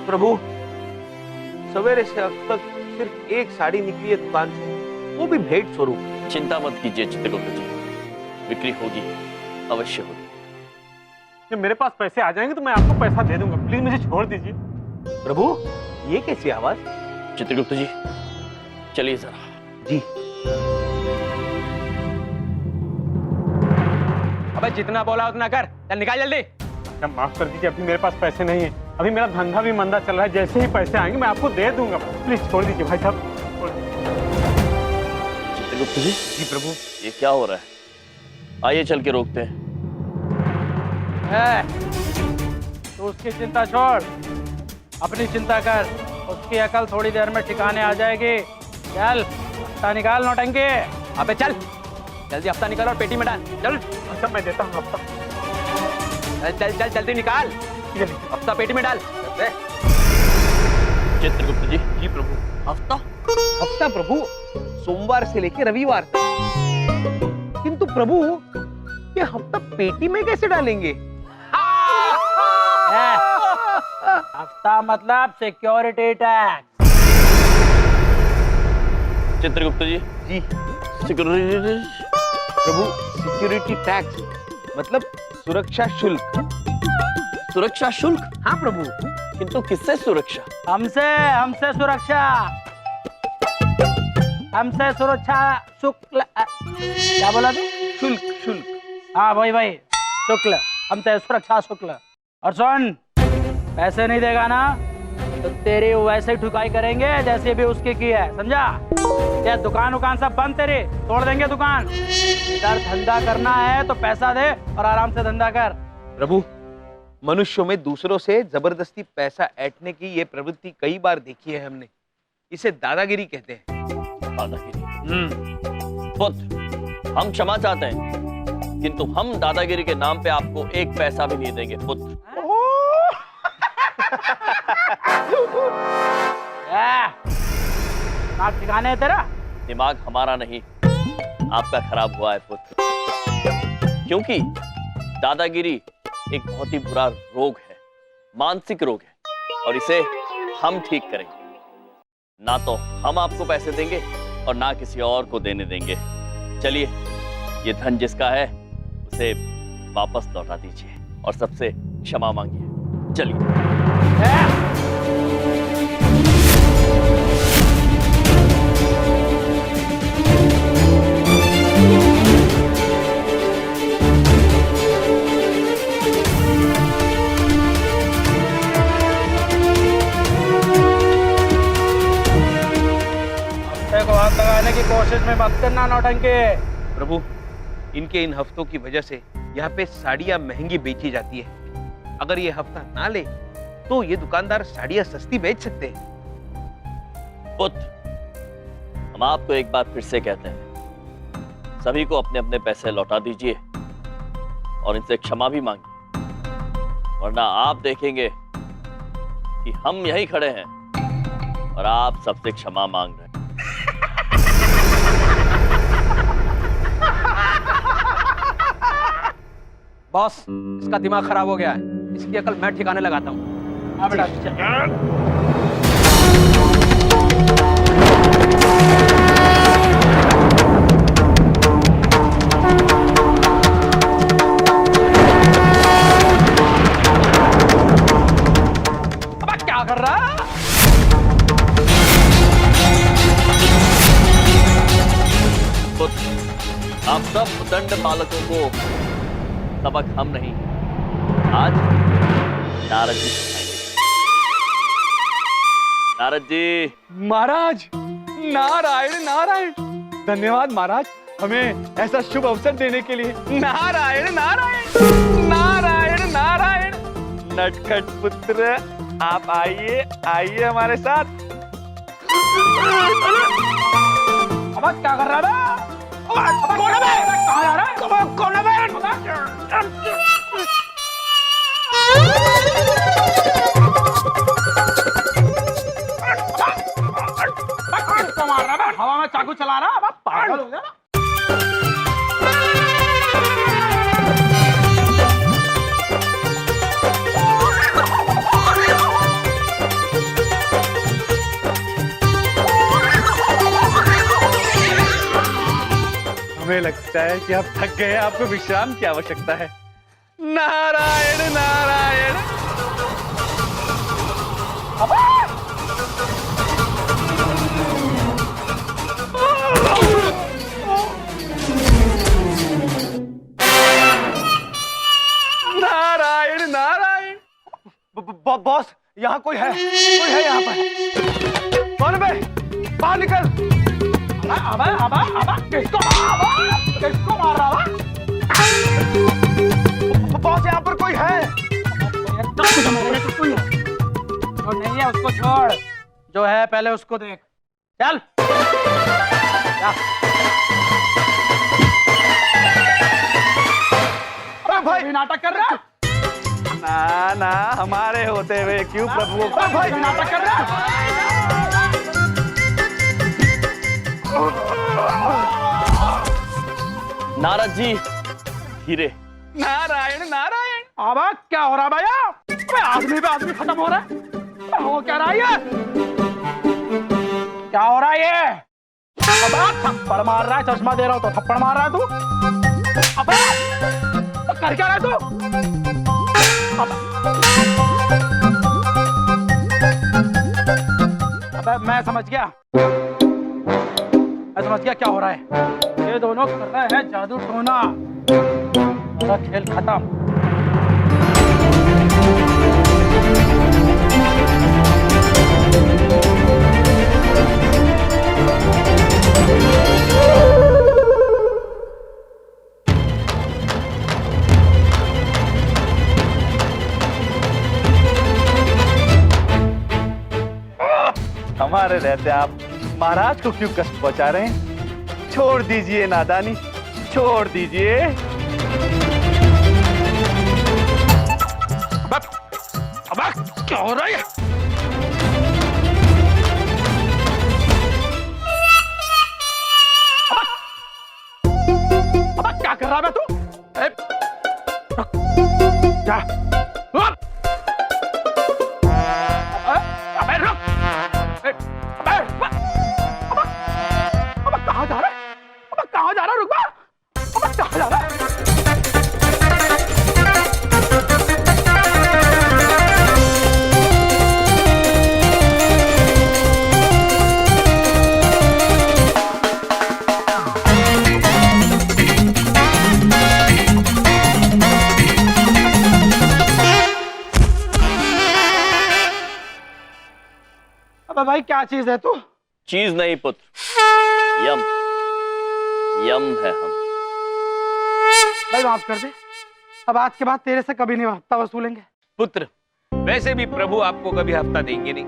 प्रभु, सवेरे से अब तक सिर्फ एक साड़ी निकली है दुकान से, वो भी भेंट स्वरूप। चिंता मत कीजिए चित्रगुप्त जी, बिक्री होगी, अवश्य होगी। जब मेरे पास पैसे आ जाएंगे तो मैं आपको पैसा दे दूंगा, प्लीज मुझे छोड़ दीजिए। प्रभु, ये कैसी आवाज? चित्रगुप्त जी चलिए जरा। जी। अबे जितना बोला उतना कर, चल निकाल जल्दी। क्या माफ कर दीजिए, अभी मेरे पास पैसे नहीं है, अभी मेरा धंधा भी मंदा चल रहा है, जैसे ही पैसे आएंगे मैं आपको दे दूंगा, प्लीज छोड़ दीजिए भाई साहब। चित्रगुप्त जी। जी प्रभु। ये क्या हो रहा है? आइए चल के रोकते हैं। तो उसकी चिंता छोड़, अपनी चिंता कर, उसकी अकल थोड़ी देर में ठिकाने आ जाएगी। चल हफ्ता निकाल नौटंकी। अबे चल जल्दी हफ्ता निकाल और पेटी में डाल, चल। अच्छा मैं देता हूँ हफ्ता। चल चल चल जल्दी निकाल, हफ्ता पेटी में डाल। चित्रगुप्त जी। जी प्रभु। हफ्ता? हफ्ता प्रभु, सोमवार से लेकर रविवार तक। किंतु प्रभु, ये हफ्ता पेटी में कैसे डालेंगे? हफ्ता मतलब सिक्योरिटी टैक्स। चित्रगुप्त जी। जी सिक्योरिटी। प्रभु, सिक्योरिटी टैक्स मतलब सुरक्षा शुल्क। सुरक्षा शुल्क? हाँ प्रभु। किंतु किससे सुरक्षा? हमसे हमसे सुरक्षा, हमसे सुरक्षा शुक्ल। क्या बोला तू? शुल्क शुल्क। हाँ वही वही, शुक्ल, हमसे सुरक्षा शुक्ल। और सुन, पैसे नहीं देगा ना तो तेरी वैसे ही ठुकाई करेंगे जैसे भी उसकी की है, समझा? ये दुकान उकान सब बंद, तेरी तोड़ देंगे दुकान। इधर धंधा करना है तो पैसा दे और आराम से धंधा कर। प्रभु, मनुष्यों में दूसरों से जबरदस्ती पैसा ऐंठने की ये प्रवृत्ति कई बार देखी है हमने, इसे दादागिरी कहते हैं। दादागिरी? पुत्र, हम क्षमा चाहते हैं, किंतु हम दादागिरी के नाम पे आपको एक पैसा भी नहीं देंगे पुत्र। दिमाग ठिकाने है तेरा? दिमाग हमारा नहीं, आपका खराब हुआ है पुत्र, क्योंकि दादागिरी एक बहुत ही बुरा रोग है, मानसिक रोग है, और इसे हम ठीक करेंगे। ना तो हम आपको पैसे देंगे और ना किसी और को देने देंगे। चलिए, ये धन जिसका है उसे वापस लौटा दीजिए और सबसे क्षमा मांगिए। चलिए। को हाथ लगाने की कोशिश में मत करना नौटंकी। प्रभु, इनके इन हफ्तों की वजह से यहाँ पे साड़ियाँ महंगी बेची जाती है। अगर ये हफ्ता ना ले तो ये दुकानदार साड़ियाँ सस्ती बेच सकते हैं। पुत्र, हम आपको एक बार फिर से कहते हैं, सभी को अपने अपने पैसे लौटा दीजिए और इनसे क्षमा भी मांगिए, वरना आप देखेंगे कि हम यहीं खड़े हैं और आप सबसे क्षमा मांग रहे हैं। बॉस, इसका दिमाग खराब हो गया है, इसकी अकल मैं ठिकाने लगाता हूँ। हाँ बेटा, अब क्या कर रहा है? आप सब दंड पालकों को सबक हम नहीं, आज नारद जी सिखाएंगे। नारद जी। महाराज, नारायण नारायण, धन्यवाद महाराज, हमें ऐसा शुभ अवसर देने के लिए। नारायण नारायण, नारायण नारायण। नटखट पुत्र, आप आइए आइए हमारे साथ। अब क्या कर रहा है? कौन है? कहाँ जा रहा है? कौन है? मार रहा है, हवा में चाकू चला रहा है, पागल हो गया ना? हमें लगता है कि आप थक गए हैं, आपको विश्राम की आवश्यकता है। नारायण नारायण। नारायण नारायण। बॉस, यहाँ कोई है यहाँ पर। कौन बे? बाहर निकल। किसको मार रहा है? बॉस, यहाँ पर कोई है। जो नहीं है उसको छोड़, जो है पहले उसको देख। चल जा। अरे भाई, नाटक कर रहा है? ना ना, हमारे होते हुए क्यों प्रभु को भाई नाटक कर रहा है? नारद जी धीरे। नारायण नारायण। अब क्या हो रहा है भैया? आदमी पे आदमी खत्म हो रहा है। हो क्या रहा है ये? क्या हो रहा है ये? अब थप्पड़ मार रहा है, चश्मा दे रहा हूं तो थप्पड़ मार रहा है तू। अब कर क्या रहा है तू? अबे मैं समझ गया क्या हो रहा है। ये दोनों कर रहे हैं जादू टोना। मेरा खेल खत्म। हमारे रहते आप महाराज को क्यों कष्ट पहुंचा रहे हैं? छोड़ दीजिए नादानी, छोड़ दीजिए। अब क्या हो रहा है? अब क्या कर रहा है तू? क्या? अबे रुक! अब कहाँ जा रहा है? कहाँ जा रहा है? रुक बा! अब कहाँ जा रहा है? अबे भाई क्या चीज है तू? चीज नहीं पुत्र, यम है हम। भाई माफ कर दे, अब आज के बाद तेरे से कभी नहीं हफ्ता वसूलेंगे। पुत्र, वैसे भी प्रभु आपको कभी हफ्ता देंगे नहीं।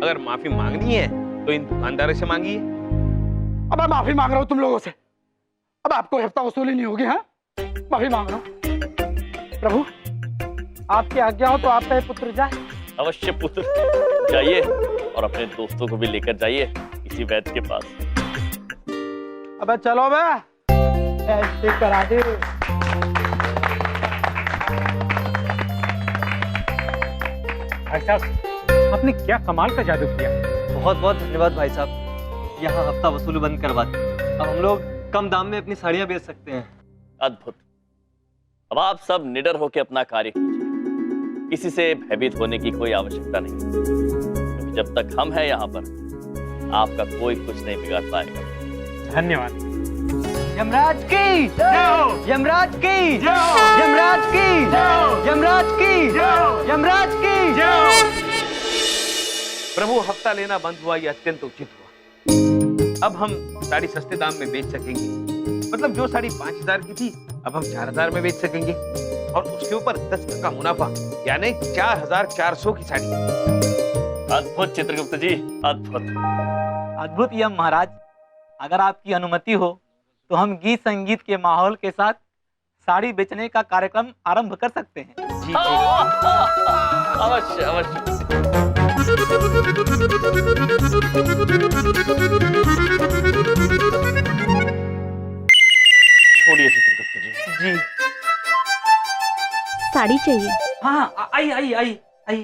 अगर माफी मांगनी है तो इन दुकानदारों से मांगिए। अब मैं माफी मांग रहा हूँ तुम लोगों से। अब आपको हफ्ता वसूली नहीं होगी। हाँ, माफी मांग रहा हूँ। प्रभु, आपकी आज्ञा हो तो आपका ये पुत्र जाए। अवश्य पुत्र, जाइए और अपने दोस्तों को भी लेकर जाइए इसी वैद्य के पास। अबे चलो बे, ऐसे करा दे। भाई साहब, आपने क्या कमाल का जादू किया। बहुत बहुत धन्यवाद भाई साहब। यहाँ हफ्ता वसूली बंद करवा दी। अब हम लोग कम दाम में अपनी साड़ियाँ बेच सकते हैं। अद्भुत। अब आप सब निडर होकर अपना कार्य कीजिए। किसी से भयभीत होने की कोई आवश्यकता नहीं, क्योंकि जब तक हम हैं यहाँ पर आपका कोई कुछ नहीं बिगाड़ पाएगा। धन्यवाद। यमराज की यमराज की यमराज की यमराज की यमराज की। प्रभु, हफ्ता लेना बंद हुआ ये अत्यंत उचित हुआ। अब हम साड़ी सस्ते दाम में बेच सकेंगे। मतलब जो साड़ी 5000 की थी अब हम 4000 में बेच सकेंगे, और उसके ऊपर 10% मुनाफा, यानी 4400 की साड़ी। अद्भुत चित्रगुप्त जी, अद्भुत। अद्भुत यम महाराज, अगर आपकी अनुमति हो तो हम गीत संगीत के माहौल के साथ साड़ी बेचने का कार्यक्रम आरंभ कर सकते हैं। जी अवश्य अवश्य। छोड़िए चित्रगुप्त जी। जी साड़ी चाहिए। हाँ, आई आई आई आई।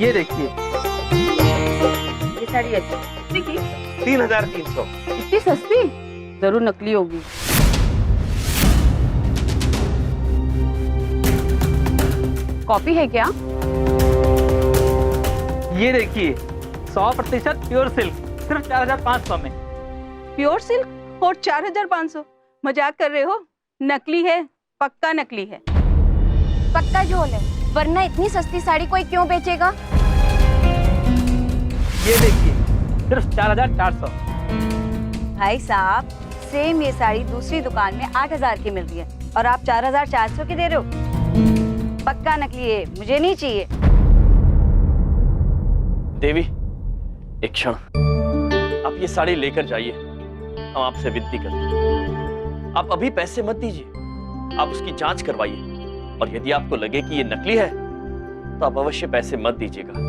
ये देखिए, ये साड़ी अच्छी कितने की? 3300। इतनी सस्ती? जरूर नकली होगी। कॉपी है क्या? ये देखिए 100% प्योर सिल्क, सिर्फ 4500 में। प्योर सिल्क और 4500? मजाक कर रहे हो? नकली है, पक्का नकली है। पक्का झोल है, वरना इतनी सस्ती साड़ी कोई क्यों बेचेगा? ये देखिए सिर्फ 4400। भाई साहब, सेम ये साड़ी दूसरी दुकान में 8000 की मिल रही है और आप 4400 की दे रहे हो। पक्का नकली है, मुझे नहीं चाहिए। देवी, एक क्षण, आप ये साड़ी लेकर जाइए, हम आपसे विनती करते हैं। आप अभी पैसे मत दीजिए, आप उसकी जांच करवाइए और यदि आपको लगे कि ये नकली है तो आप अवश्य पैसे मत दीजिएगा।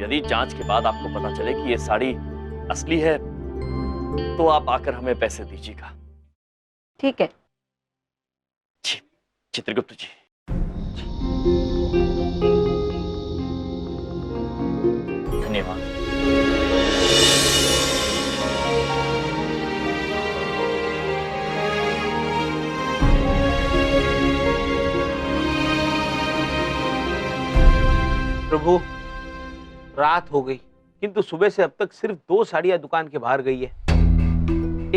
यदि जांच के बाद आपको पता चले कि ये साड़ी असली है तो आप आकर हमें पैसे दीजिएगा। ठीक है। जी, चित्रगुप्त जी। धन्यवाद। प्रभु, रात हो गई किंतु सुबह से अब तक सिर्फ 2 साड़ियां दुकान के बाहर गई है।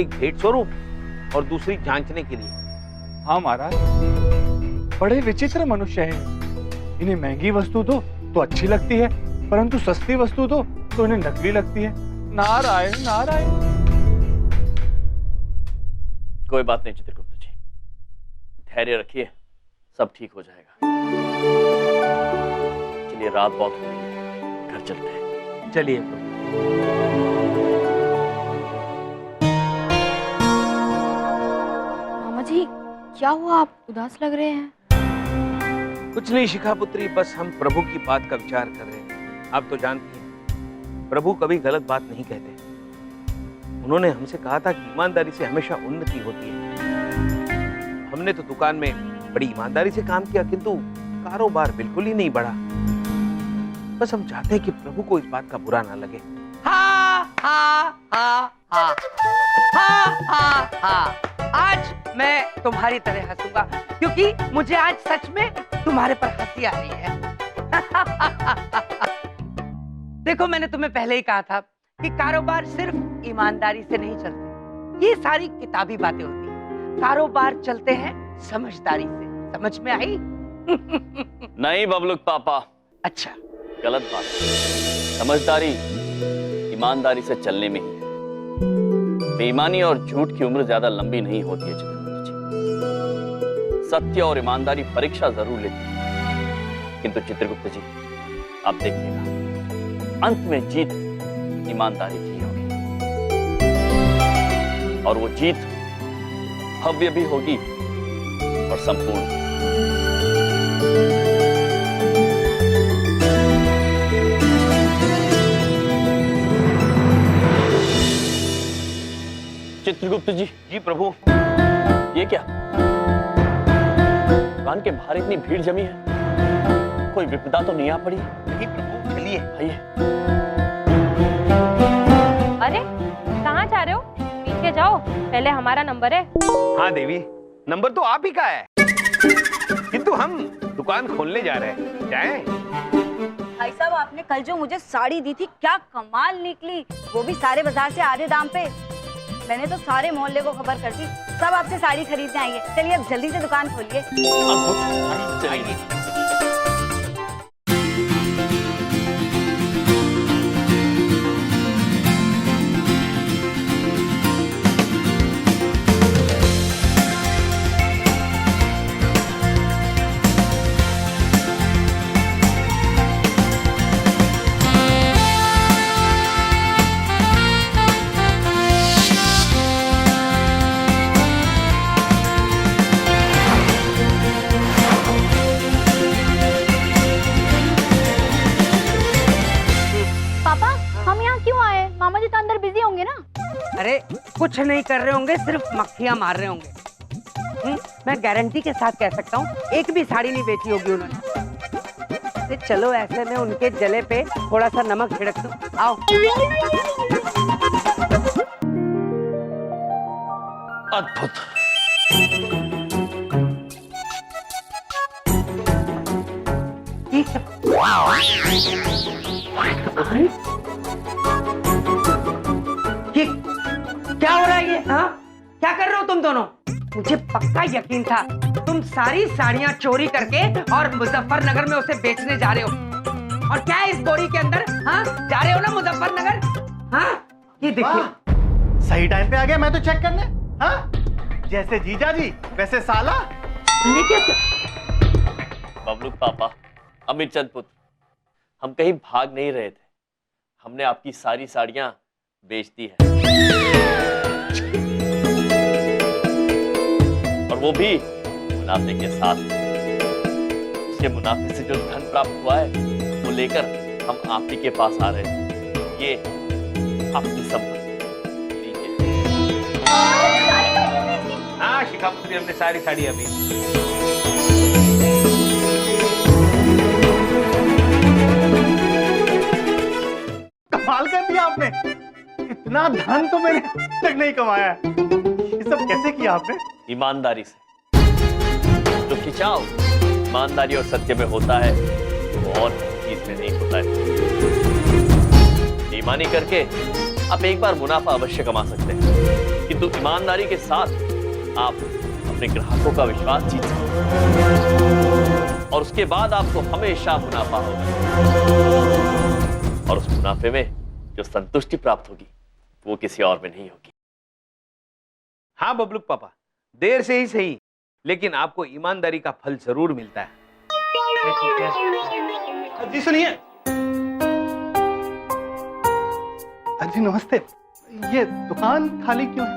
एक भेंट स्वरूप और दूसरी जांचने के लिए। हाँ महाराज, बड़े विचित्र मनुष्य हैं। इन्हें महंगी वस्तु दो तो अच्छी लगती है, परंतु सस्ती वस्तु दो तो इन्हें नकली लगती है। नारायण नारायण। कोई बात नहीं चित्रगुप्त जी, धैर्य रखिए, सब ठीक हो जाएगा। चलिए, रात बहुत हो गई है, घर चलते हैं। चलिए प्रभु। मामा जी, क्या हुआ, आप उदास लग रहे हैं? कुछ नहीं शिखा पुत्री, बस हम प्रभु की बात का विचार कर रहे हैं। आप तो जानती हैं, प्रभु कभी गलत बात नहीं कहते। उन्होंने हमसे कहा था कि ईमानदारी से हमेशा उन्नति होती है। हमने तो दुकान में बड़ी ईमानदारी से काम किया किंतु कारोबार बिल्कुल ही नहीं बढ़ा। बस हम चाहते हैं कि प्रभु को इस बात का बुरा ना लगे। हा हा हा हा हा हा हा। आज मैं तुम्हारी तरह हंसूंगा क्योंकि मुझे आज सच में तुम्हारे पर हंसी आ रही है। देखो, मैंने तुम्हें पहले ही कहा था कि कारोबार सिर्फ ईमानदारी से नहीं चलते। ये सारी किताबी बातें होती हैं। कारोबार चलते हैं समझदारी से। समझ में आई? नहीं बबलुक पापा, अच्छा, गलत बात। समझदारी ईमानदारी से चलने में ही है। बेईमानी और झूठ की उम्र ज्यादा लंबी नहीं होती है चित्रगुप्त जी। सत्य और ईमानदारी परीक्षा जरूर लेती है, किंतु चित्रगुप्त जी आप देखिएगा, अंत में जीत ईमानदारी की होगी और वो जीत भव्य भी होगी और संपूर्ण। चित्रगुप्त जी। जी प्रभु। ये क्या, दुकान के बाहर इतनी भीड़ जमी है, कोई विपदा तो नहीं आ पड़ी? नहीं प्रभु, चलिए। आइए। अरे कहाँ जा रहे हो? पीछे जाओ, पहले हमारा नंबर है। हाँ देवी, नंबर तो आप ही का है, किंतु हम दुकान खोलने जा रहे हैं। जाएं? भाई साहब, आपने कल जो मुझे साड़ी दी थी, क्या कमाल निकली, वो भी सारे बाजार से आधे दाम पे। मैंने तो सारे मोहल्ले को खबर कर दी, सब आपसे साड़ी खरीदने आएंगे। चलिए अब जल्दी से दुकान खोलिए। चलिए। अरे कुछ नहीं कर रहे होंगे, सिर्फ मक्खियां मार रहे होंगे। मैं गारंटी के साथ कह सकता हूँ, एक भी साड़ी नहीं बेची होगी उन्होंने। अरे चलो ऐसे में उनके जले पे थोड़ा सा नमक छिड़क दो। आओ। अद्भुत। ये क्या हो रहा है ये? हाँ, क्या कर रहे हो तुम दोनों? मुझे पक्का यकीन था तुम सारी साड़ियाँ चोरी करके और मुजफ्फरनगर में उसे बेचने जा रहे हो। और क्या है इस बोरी के अंदर? हाँ, जा रहे हो ना मुजफ्फरनगर? हाँ, ये देखिए। सही टाइम पे आ गया मैं तो चेक करने। हाँ, जैसे जीजा जी वैसे साला। बबलू पापा, अमीर चंद पुत्र, हम कहीं भाग नहीं रहे थे। हमने आपकी सारी साड़ियां बेच दी है, और वो भी मुनाफे के साथ। उसके मुनाफे से जो धन प्राप्त हुआ है वो लेकर हम आप ही के पास आ रहे थे। ये आपकी संपत्ति लीजिए। हाँ शिखा पुत्री, हमने सारी साड़ियां बेची। कमाल कर दिया आपने, इतना धन तो मैंने आज तक नहीं कमाया है। ये सब कैसे किया आपने? ईमानदारी से। जो खिंचाव ईमानदारी और सत्य में होता है वो और चीज में नहीं होता है। बेईमानी करके आप एक बार मुनाफा अवश्य कमा सकते हैं, किंतु ईमानदारी के साथ आप अपने ग्राहकों का विश्वास जीत सकते हैं, और उसके बाद आपको हमेशा मुनाफा होगा। और उस मुनाफे में जो संतुष्टि प्राप्त होगी वो किसी और में नहीं होगी। हाँ बबलू पापा, देर से ही सही, लेकिन आपको ईमानदारी का फल जरूर मिलता है। जी सुनिए। जी नमस्ते, ये दुकान खाली क्यों है?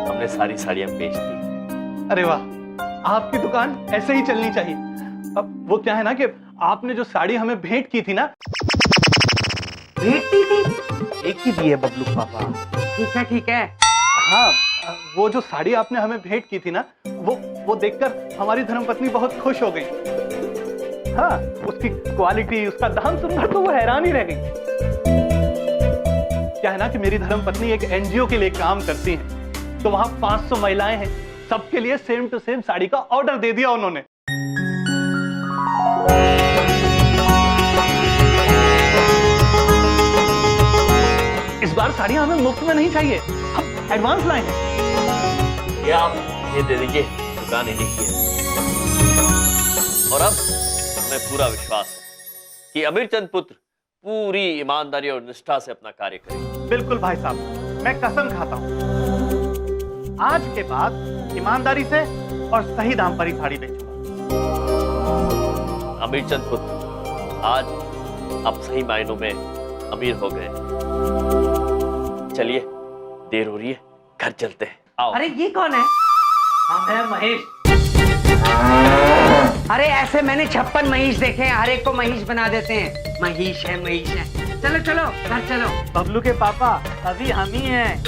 हमने सारी साड़ियां बेच दी। अरे वाह, आपकी दुकान ऐसे ही चलनी चाहिए। अब वो क्या है ना कि आपने जो साड़ी हमें भेंट की थी ना। भेंट की थी? एक ही दी है बबलू पापा। ठीक है ठीक है। हाँ, वो जो साड़ी आपने हमें भेंट की थी ना, वो देखकर हमारी धर्मपत्नी बहुत खुश हो गई। हाँ, उसकी क्वालिटी, उसका दाम सुनकर तो वो हैरान ही रह गई। क्या है ना कि मेरी धर्मपत्नी एक एनजीओ के लिए काम करती है, तो वहां 500 महिलाएं हैं, सबके लिए सेम टू सेम साड़ी का ऑर्डर दे दिया उन्होंने। इस बार साड़ियां हमें मुफ्त में नहीं चाहिए, हम एडवांस लाए हैं। ये आप ये दे दीजिए, दुकान इन्हीं की है। और अब हमें पूरा विश्वास है कि अमीर चंद पुत्र पूरी ईमानदारी और निष्ठा से अपना कार्य करेंगे। बिल्कुल भाई साहब, मैं कसम खाता हूं आज के बाद ईमानदारी से और सही दाम पर ही साड़ी बेचूंगा। अमीर चंद पुत्र, आज आप सही मायनों में अमीर हो गए। चलिए, देर हो रही है, घर चलते हैं। आओ। अरे ये कौन है? हम हैं महेश। अरे ऐसे मैंने 56 महेश देखे हैं, हर एक को महेश बना देते हैं। महेश है महेश है। चलो चलो घर चलो। बबलू के पापा अभी हम ही हैं।